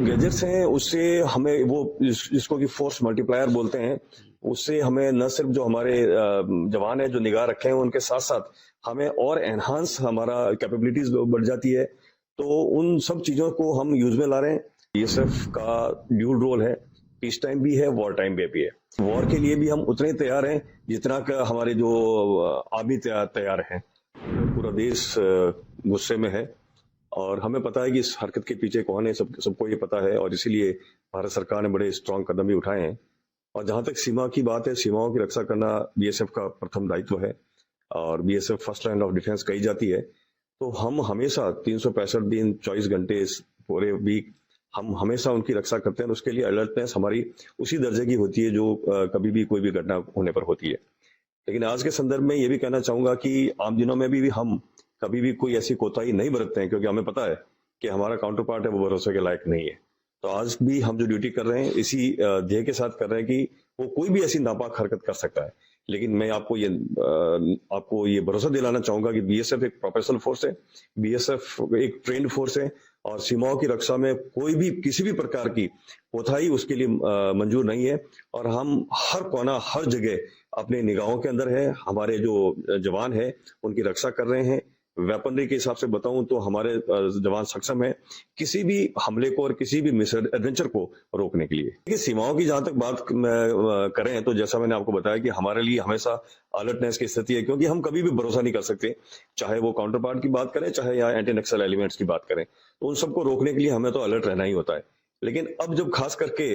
Gadgets हैं उससे हमें वो जिसको कि फोर्स मल्टीप्लायर बोलते हैं, उससे हमें न सिर्फ जो हमारे जवान है जो निगाह रखे हैं उनके साथ साथ हमें और एनहांस हमारा कैपेबिलिटीज बढ़ जाती है। तो उन सब चीजों को हम यूज में ला रहे हैं। बीएसएफ का ड्यूल रोल है, पीस टाइम भी है, वॉर टाइम भी है। वॉर के लिए भी हम उतने ही तैयार हैं जितना का हमारे जो आर्मी तैयार हैं। पूरा देश गुस्से में है और हमें पता है कि इस हरकत के पीछे कौन है, सबको ये पता है और इसीलिए भारत सरकार ने बड़े स्ट्रांग कदम भी उठाए हैं। और जहां तक सीमा की बात है, सीमाओं की रक्षा करना बीएसएफ का प्रथम दायित्व है और BSF first line of defence कही जाती है। तो हम हमेशा 365 दिन 24 घंटे इस पूरे वीक हम हमेशा उनकी रक्षा करते हैं। और उसके लिए अलर्टनेस हमारी उसी दर्जे की होती है जो कभी भी कोई भी घटना होने पर होती है। लेकिन आज के संदर्भ में ये भी कहना चाहूंगा कि आम दिनों में भी हम कभी भी कोई ऐसी कोताही नहीं बरतते हैं, क्योंकि हमें पता है कि हमारा काउंटर पार्ट है वो भरोसे के लायक नहीं है। तो आज भी हम जो ड्यूटी कर रहे हैं इसी ध्येय के साथ कर रहे हैं कि वो कोई भी ऐसी नापाक हरकत कर सकता है। लेकिन मैं आपको ये भरोसा दिलाना चाहूंगा कि बीएसएफ एक प्रोफेशनल फोर्स है, बीएसएफ एक ट्रेंड फोर्स है और सीमाओं की रक्षा में कोई भी किसी भी प्रकार की कोताही उसके लिए मंजूर नहीं है। और हम हर कोना हर जगह अपने निगाहों के अंदर है, हमारे जो जवान है उनकी रक्षा कर रहे हैं। वेपनरी के हिसाब से बताऊं तो हमारे जवान सक्षम है किसी भी हमले को और किसी भी मिस एडवेंचर को रोकने के लिए। देखिए, सीमाओं की जहां तक बात करें तो जैसा मैंने आपको बताया कि हमारे लिए हमेशा अलर्टनेस की स्थिति है, क्योंकि हम कभी भी भरोसा नहीं कर सकते, चाहे वो काउंटर पार्ट की बात करें चाहे या एंटी नक्सल एलिमेंट्स की बात करें। तो उन सबको रोकने के लिए हमें तो अलर्ट रहना ही होता है। लेकिन अब जब खास करके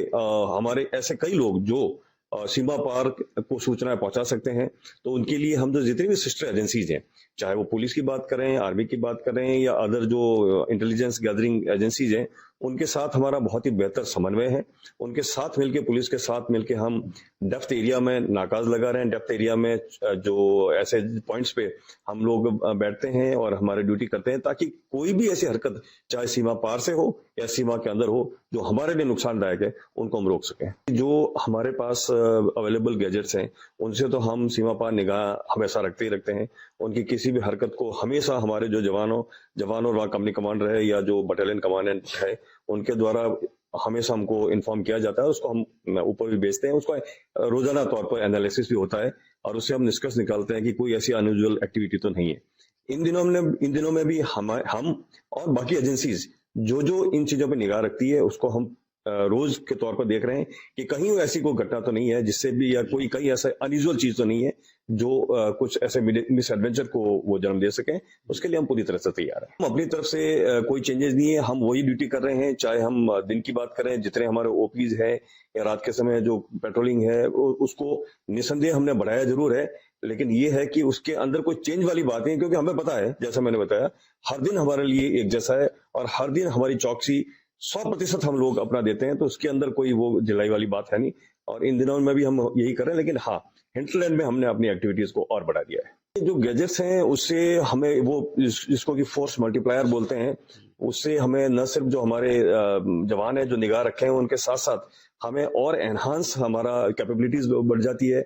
हमारे ऐसे कई लोग जो सीमा पार को सूचनाएं पहुंचा सकते हैं, तो उनके लिए हम जो जितनी भी सिस्टर एजेंसीज हैं, चाहे वो पुलिस की बात करें, आर्मी की बात करें या अदर जो इंटेलिजेंस गैदरिंग एजेंसीज हैं, उनके साथ हमारा बहुत ही बेहतर समन्वय है। उनके साथ मिलके, पुलिस के साथ मिलके हम डेप्थ एरिया में नाकाज लगा रहे हैं। डेप्थ एरिया में जो ऐसे पॉइंट्स पे हम लोग बैठते हैं और हमारी ड्यूटी करते हैं, ताकि कोई भी ऐसी हरकत चाहे सीमा पार से हो या सीमा के अंदर हो जो हमारे लिए नुकसानदायक है, उनको हम रोक सकें। जो हमारे पास अवेलेबल गैजेट्स हैं उनसे तो हम सीमा पार निगाह हमेशा रखते ही रखते हैं। उनकी किसी भी हरकत को हमेशा हमारे जो जवानों और कंपनी कमांडर है या जो बटालियन कमांडेंट है उनके द्वारा हमेशा हमको इन्फॉर्म किया जाता है। उसको हम ऊपर भी भेजते हैं, उसका रोजाना तौर पर एनालिसिस भी होता है और उससे हम निष्कर्ष निकालते हैं कि कोई ऐसी अनयूजुअल एक्टिविटी तो नहीं है। इन दिनों में भी हम और बाकी एजेंसीज जो इन चीजों पर निगाह रखती है उसको हम रोज के तौर पर देख रहे हैं कि कहीं ऐसी कोई घटना तो नहीं है जिससे भी, या कोई कहीं ऐसा अनयूजुअल चीज तो नहीं है जो कुछ ऐसे मिस एडवेंचर को वो जन्म दे सके। उसके लिए हम पूरी तरह से तैयार हैं। हम अपनी तरफ से कोई चेंजेस नहीं है, हम वही ड्यूटी कर रहे हैं। चाहे हम दिन की बात करें, जितने हमारे ओपीज है या रात के समय जो पेट्रोलिंग है उसको निसंदेह हमने बढ़ाया जरूर है। लेकिन ये है कि उसके अंदर कोई चेंज वाली बात नहीं है, क्योंकि हमें पता है, जैसा मैंने बताया, हर दिन हमारे लिए एक जैसा है और हर दिन हमारी चौकसी 100% हम लोग अपना देते हैं। तो उसके अंदर कोई वो ढिलाई वाली बात है नहीं और इन दिनों में भी हम यही कर रहे हैं। लेकिन हाँ, हिंटलैंड में हमने अपनी एक्टिविटीज को और बढ़ा दिया है। जो गैजेट्स हैं उससे हमें वो जिसको कि फोर्स मल्टीप्लायर बोलते हैं, उससे हमें न सिर्फ जो हमारे जवान है जो निगाह रखे हैं उनके साथ साथ हमें और एनहांस हमारा कैपेबिलिटीज बढ़ जाती है।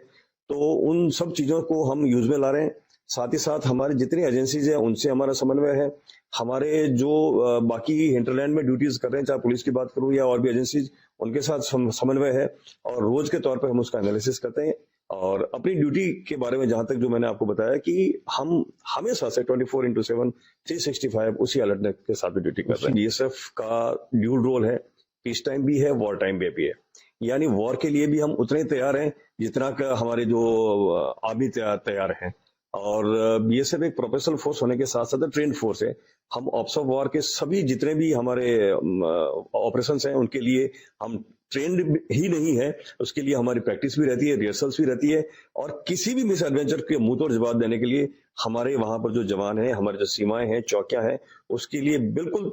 तो उन सब चीजों को हम यूज में ला रहे हैं। साथ ही साथ हमारी जितनी एजेंसीज हैं उनसे हमारा समन्वय है। हमारे जो बाकी हिंटरलैंड में ड्यूटीज कर रहे हैं, चाहे पुलिस की बात करूं या और भी एजेंसीज, उनके साथ समन्वय है और रोज के तौर पर हम उसका एनालिसिस करते हैं। और अपनी ड्यूटी के बारे में जहां तक जो मैंने आपको बताया कि हम हमेशा से 24/7 365 उसी अलर्टनेस के साथ भी ड्यूटी कर रहे हैं। बीएसएफ का ड्यूल रोल है, पीस टाइम भी है, वॉर टाइम भी है। यानी वॉर के लिए भी हम उतने तैयार हैं जितना का हमारे जो आर्मी तैयार हैं। और बीएसएफ एक प्रोफेशनल फोर्स होने के साथ साथ ट्रेंड फोर्स है। हम ऑब्जर्व वॉर के सभी जितने भी हमारे ऑपरेशंस हैं उनके लिए हम ट्रेंड ही नहीं है, उसके लिए हमारी प्रैक्टिस भी रहती है, रिहर्सल्स भी रहती है। और किसी भी मिस एडवेंचर के मुंह तोड़ जवाब देने के लिए हमारे वहां पर जो जवान हैं, हमारे जो सीमाएं हैं, चौकियां हैं, उसके लिए बिल्कुल